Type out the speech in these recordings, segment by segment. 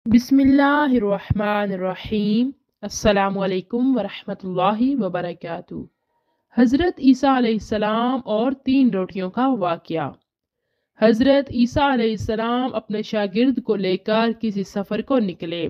بسم اللہ الرحمن الرحیم۔ السلام علیکم ورحمۃ اللہ وبرکاتہ۔ حضرت عیسیٰ علیہ السلام اور 3 روٹیوں کا واقعہ۔ حضرت عیسیٰ علیہ السلام اپنے شاگرد کو لے کر کسی سفر کو نکلے۔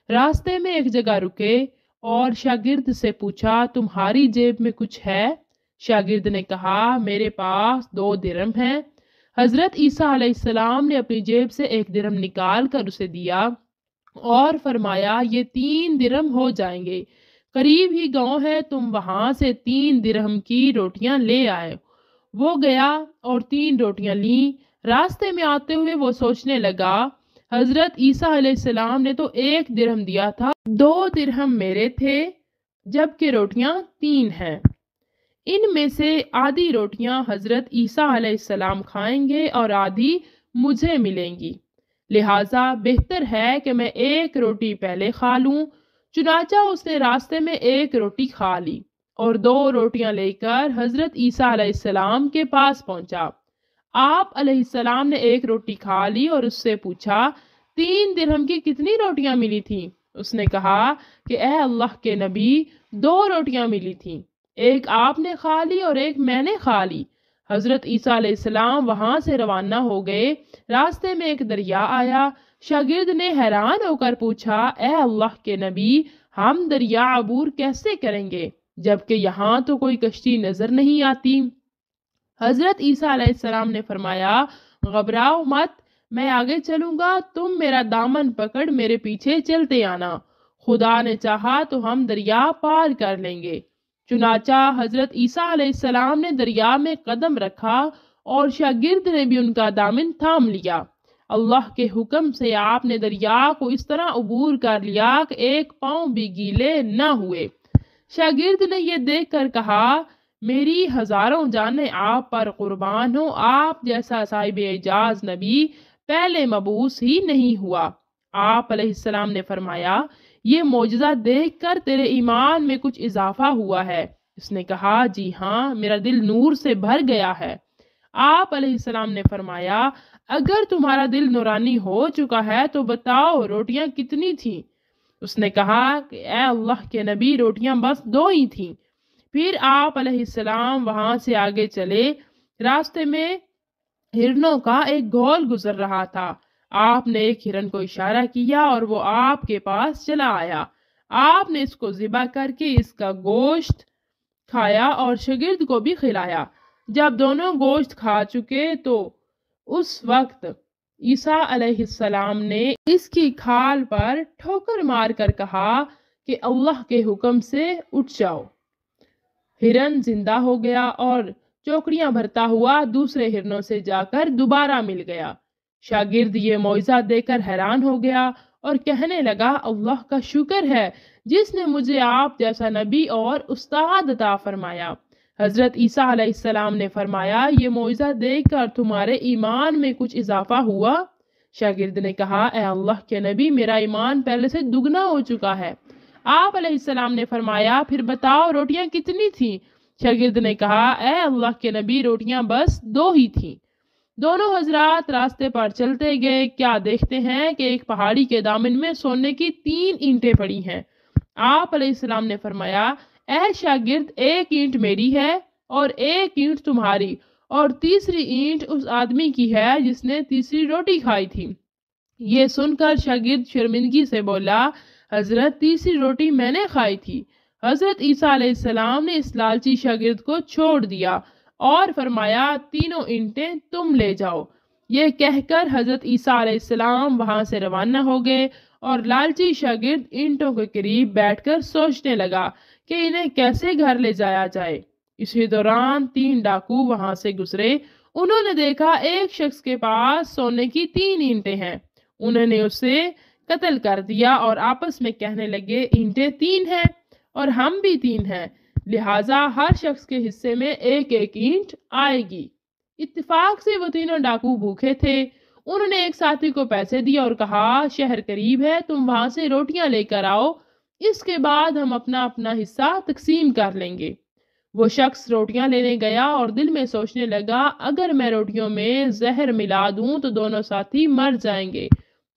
راستے میں ایک جگہ رکے اور شاگرد سے پوچھا، تمہاری جیب میں کچھ ہے؟ شاگرد نے کہا، میرے پاس 2 درہم ہیں۔ حضرت عیسیٰ علیہ السلام نے اپنی جیب سے 1 درہم نکال کر اسے دیا اور فرمایا، یہ 3 درہم ہو جائیں گے، قریب ہی گاؤں ہے، تم وہاں سے 3 درہم کی روٹیاں لے آئے۔ وہ گیا اور 3 روٹیاں لیں۔ راستے میں آتے ہوئے وہ سوچنے لگا، حضرت عیسیٰ علیہ السلام نے تو 1 درہم دیا تھا، 2 درہم میرے تھے، جبکہ روٹیاں 3 ہیں۔ ان میں سے آدھی روٹیاں حضرت عیسیٰ علیہ السلام کھائیں گے اور آدھی مجھے ملیں گی، لہٰذا بہتر ہے کہ میں 1 روٹی پہلے کھا لوں۔ چنانچہ اس نے راستے میں 1 روٹی کھا لی اور 2 روٹیاں لے کر حضرت عیسیٰ علیہ السلام کے پاس پہنچا۔ آپ علیہ السلام نے 1 روٹی کھا لی اور اس سے پوچھا، 3 درہم کی کتنی روٹیاں ملی تھیں؟ اس نے کہا کہ اے اللہ کے نبی، 2 روٹیاں ملی تھیں، 1 آپ نے کھا لی اور 1 میں نے کھا لی۔ حضرت عیسیٰ علیہ السلام وہاں سے روانہ ہو گئے۔ راستے میں ایک دریا آیا۔ شاگرد نے حیران ہو کر پوچھا، اے اللہ کے نبی، ہم دریا عبور کیسے کریں گے جبکہ یہاں تو کوئی کشتی نظر نہیں آتی؟ حضرت عیسیٰ علیہ السلام نے فرمایا، گھبراؤ مت، میں آگے چلوں گا، تم میرا دامن پکڑ میرے پیچھے چلتے آنا، خدا نے چاہا تو ہم دریا پار کر لیں گے۔ چنانچہ حضرت عیسیٰ علیہ السلام نے دریا میں قدم رکھا اور شاگرد نے بھی ان کا دامن تھام لیا۔ اللہ کے حکم سے آپ نے دریا کو اس طرح عبور کر لیا کہ 1 پاؤں بھی گیلے نہ ہوئے۔ شاگرد نے یہ دیکھ کر کہا، میری ہزاروں جانیں آپ پر قربان ہوں، آپ جیسا صاحب اعجاز نبی پہلے مبعوث ہی نہیں ہوا۔ آپ علیہ السلام نے فرمایا، یہ معجزہ دیکھ کر تیرے ایمان میں کچھ اضافہ ہوا ہے؟ اس نے کہا، جی ہاں، میرا دل نور سے بھر گیا ہے۔ آپ علیہ السلام نے فرمایا، اگر تمہارا دل نورانی ہو چکا ہے تو بتاؤ روٹیاں کتنی تھیں؟ اس نے کہا کہ اے اللہ کے نبی، روٹیاں بس 2 ہی تھیں۔ پھر آپ علیہ السلام وہاں سے آگے چلے۔ راستے میں ہرنوں کا ایک گھول گزر رہا تھا۔ آپ نے ایک ہرن کو اشارہ کیا اور وہ آپ کے پاس چلا آیا۔ آپ نے اس کو ذبح کر کے اس کا گوشت کھایا اور شاگرد کو بھی کھلایا۔ جب دونوں گوشت کھا چکے تو اس وقت عیسیٰ علیہ السلام نے اس کی کھال پر ٹھوکر مار کر کہا کہ اللہ کے حکم سے اٹھ جاؤ۔ ہرن زندہ ہو گیا اور چوکڑیاں بھرتا ہوا دوسرے ہرنوں سے جا کر دوبارہ مل گیا۔ شاگرد یہ معجزہ دیکھ کر حیران ہو گیا اور کہنے لگا، اللہ کا شکر ہے جس نے مجھے آپ جیسا نبی اور استاد عطا فرمایا۔ حضرت عیسیٰ علیہ السلام نے فرمایا، یہ معجزہ دیکھ کر تمہارے ایمان میں کچھ اضافہ ہوا؟ شاگرد نے کہا، اے اللہ کے نبی، میرا ایمان پہلے سے دگنا ہو چکا ہے۔ آپ علیہ السلام نے فرمایا، پھر بتاؤ روٹیاں کتنی تھیں؟ شاگرد نے کہا، اے اللہ کے نبی، روٹیاں بس 2 ہی تھیں۔ دونوں حضرات راستے پر چلتے گئے، کیا دیکھتے ہیں کہ ایک پہاڑی کے دامن میں سونے کی 3 اینٹیں پڑی ہیں۔ آپ علیہ السلام نے فرمایا، اے شاگرد، 1 اینٹ میری ہے اور 1 اینٹ تمہاری، اور تیسری اینٹ اس آدمی کی ہے جس نے تیسری روٹی کھائی تھی۔ یہ سن کر شاگرد شرمندگی سے بولا، حضرت، تیسری روٹی میں نے کھائی تھی۔ حضرت عیسیٰ علیہ السلام نے اس لالچی شاگرد کو چھوڑ دیا اور فرمایا، 3 اینٹیں تم لے جاؤ۔ یہ کہہ کر حضرت عیسیٰ علیہ السلام وہاں سے روانہ ہو گئے اور لالچی شاگرد اینٹوں کے قریب بیٹھ کر سوچنے لگا کہ انہیں کیسے گھر لے جایا جائے۔ اسی دوران 3 ڈاکو وہاں سے گزرے۔ انہوں نے دیکھا ایک شخص کے پاس سونے کی 3 اینٹیں ہیں۔ انہوں نے اسے قتل کر دیا اور آپس میں کہنے لگے، اینٹیں 3 ہیں اور ہم بھی 3 ہیں، لہٰذا ہر شخص کے حصے میں 1 اینٹ آئے گی۔ اتفاق سے وہ 3 ڈاکو بھوکے تھے۔ انہوں نے ایک ساتھی کو پیسے دیے اور کہا، شہر قریب ہے، تم وہاں سے روٹیاں لے کر آؤ، اس کے بعد ہم اپنا اپنا حصہ تقسیم کر لیں گے۔ وہ شخص روٹیاں لینے گیا اور دل میں سوچنے لگا، اگر میں روٹیوں میں زہر ملا دوں تو دونوں ساتھی مر جائیں گے